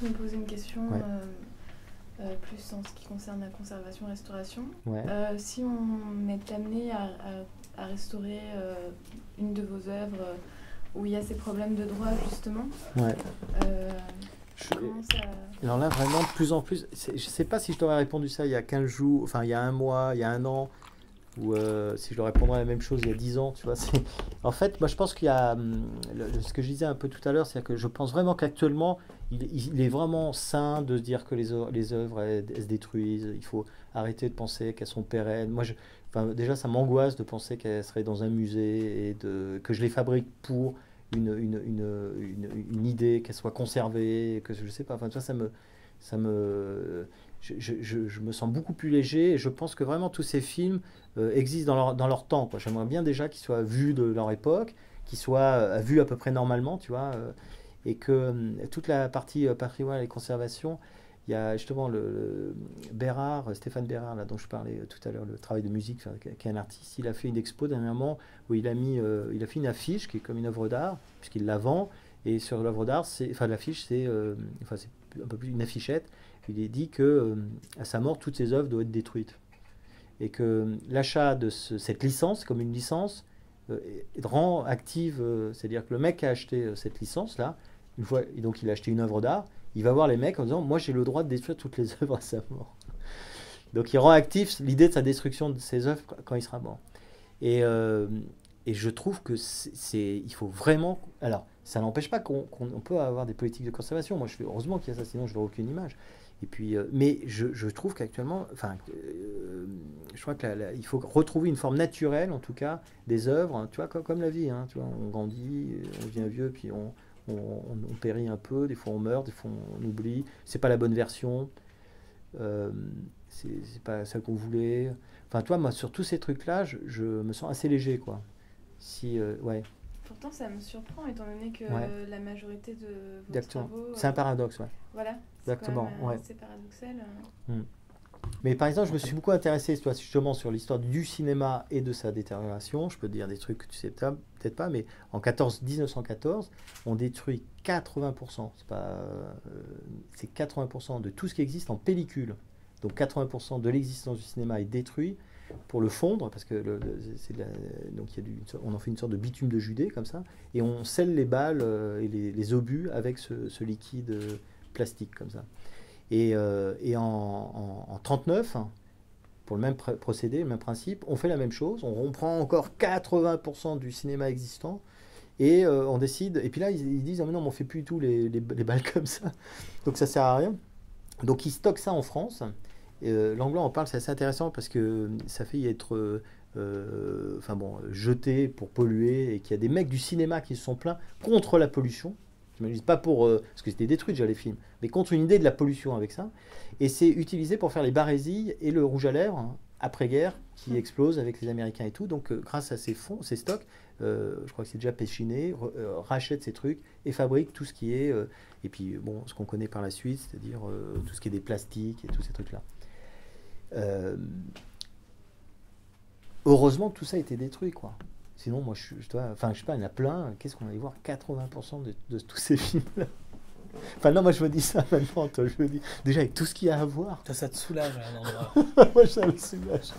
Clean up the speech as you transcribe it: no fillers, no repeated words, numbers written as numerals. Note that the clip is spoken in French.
Je me posais une question Ouais. plus en ce qui concerne la conservation-restauration. Ouais. Si on est amené à restaurer une de vos œuvres où il y a ces problèmes de droit, justement, Ouais. comment ça... Alors là, vraiment, de plus en plus, je ne sais pas si je t'aurais répondu ça il y a 15 jours, enfin il y a un mois, il y a un an, ou si je leur répondrais la même chose il y a 10 ans, tu vois. En fait, moi je pense qu'il y a, ce que je disais un peu tout à l'heure, c'est que je pense vraiment qu'actuellement, il est vraiment sain de se dire que les œuvres, elles se détruisent, il faut arrêter de penser qu'elles sont pérennes. Enfin, déjà, ça m'angoisse de penser qu'elles seraient dans un musée et que je les fabrique pour une idée, qu'elles soient conservées, que je sais pas, enfin, tu vois, ça me, je me sens beaucoup plus léger et je pense que vraiment tous ces films existent dans leur temps, quoi. J'aimerais bien déjà qu'ils soient vus de leur époque, qu'ils soient vus à peu près normalement, tu vois, et que toute la partie patrimoine et conservation, il y a justement Bérard, Stéphane Bérard, là, dont je parlais tout à l'heure, le travail de musique, enfin, qui est un artiste, il a fait une expo dernièrement où il a fait une affiche qui est comme une œuvre d'art, puisqu'il la vend, et sur l'œuvre d'art, enfin l'affiche, enfin, c'est un peu plus une affichette, il est dit que à sa mort, toutes ses œuvres doivent être détruites. Et que l'achat de cette licence, comme une licence, rend active, c'est-à-dire que le mec qui a acheté cette licence-là, une fois, et donc il a acheté une œuvre d'art, il va voir les mecs en disant moi j'ai le droit de détruire toutes les œuvres à sa mort. Donc il rend actif l'idée de sa destruction de ses œuvres quand il sera mort. Et, euh, et je trouve que il faut vraiment. Alors ça n'empêche pas qu'on peut avoir des politiques de conservation. Moi je fais heureusement qu'il y a ça, sinon je n'aurais aucune image. Et puis, mais je trouve qu'actuellement, enfin, je crois il faut retrouver une forme naturelle, en tout cas, des œuvres, hein, tu vois, comme la vie, hein, tu vois, on grandit, on devient vieux, puis on périt un peu, des fois on meurt, des fois on oublie, c'est pas la bonne version, euh, c'est pas ça qu'on voulait. Enfin, toi, moi, sur tous ces trucs-là, je me sens assez léger, quoi. Si, ouais, Pourtant, ça me surprend, étant donné que ouais, la majorité de vos exactement. travaux... C'est un paradoxe, ouais, voilà, c'est quand même exactement, ouais. assez paradoxal. Mm. Mais par exemple, je me suis beaucoup intéressé toi, justement sur l'histoire du cinéma et de sa détérioration. Je peux te dire des trucs que tu sais peut-être pas, mais en 1914, on détruit 80%, c'est 80% de tout ce qui existe en pellicule. Donc 80% de l'existence du cinéma est détruit pour le fondre, parce que donc on en fait une sorte de bitume de Judée comme ça, et on scelle les balles et les obus avec ce liquide plastique comme ça. Et en 39, pour le même procédé, le même principe, on fait la même chose. On prend encore 80% du cinéma existant et on décide. Et puis là, ils disent ah, mais non, mais on fait plus du tout les balles comme ça. Donc ça sert à rien. Donc ils stockent ça en France. L'anglais en parle, c'est assez intéressant parce que ça fait y être enfin bon, jeté pour polluer et qu'il y a des mecs du cinéma qui se sont plaints contre la pollution. J'imagine pas pour parce que c'était détruit déjà les films, mais contre une idée de la pollution avec ça. Et c'est utilisé pour faire les barésilles et le rouge à lèvres hein, après-guerre qui explose avec les Américains et tout. Donc grâce à ces fonds, ces stocks, je crois que c'est déjà Péchiné, rachète ces trucs et fabrique tout ce qui est et puis bon ce qu'on connaît par la suite, c'est-à-dire tout ce qui est des plastiques et tous ces trucs là. Euh, Heureusement tout ça a été détruit quoi. Sinon moi enfin je sais pas, il y en a plein. Qu'est-ce qu'on allait voir 80% de tous ces films là. Enfin non moi je me dis ça maintenant, toi, je me dis déjà avec tout ce qu'il y a à voir. Toi, ça te soulage à un endroit. Moi ça me soulage.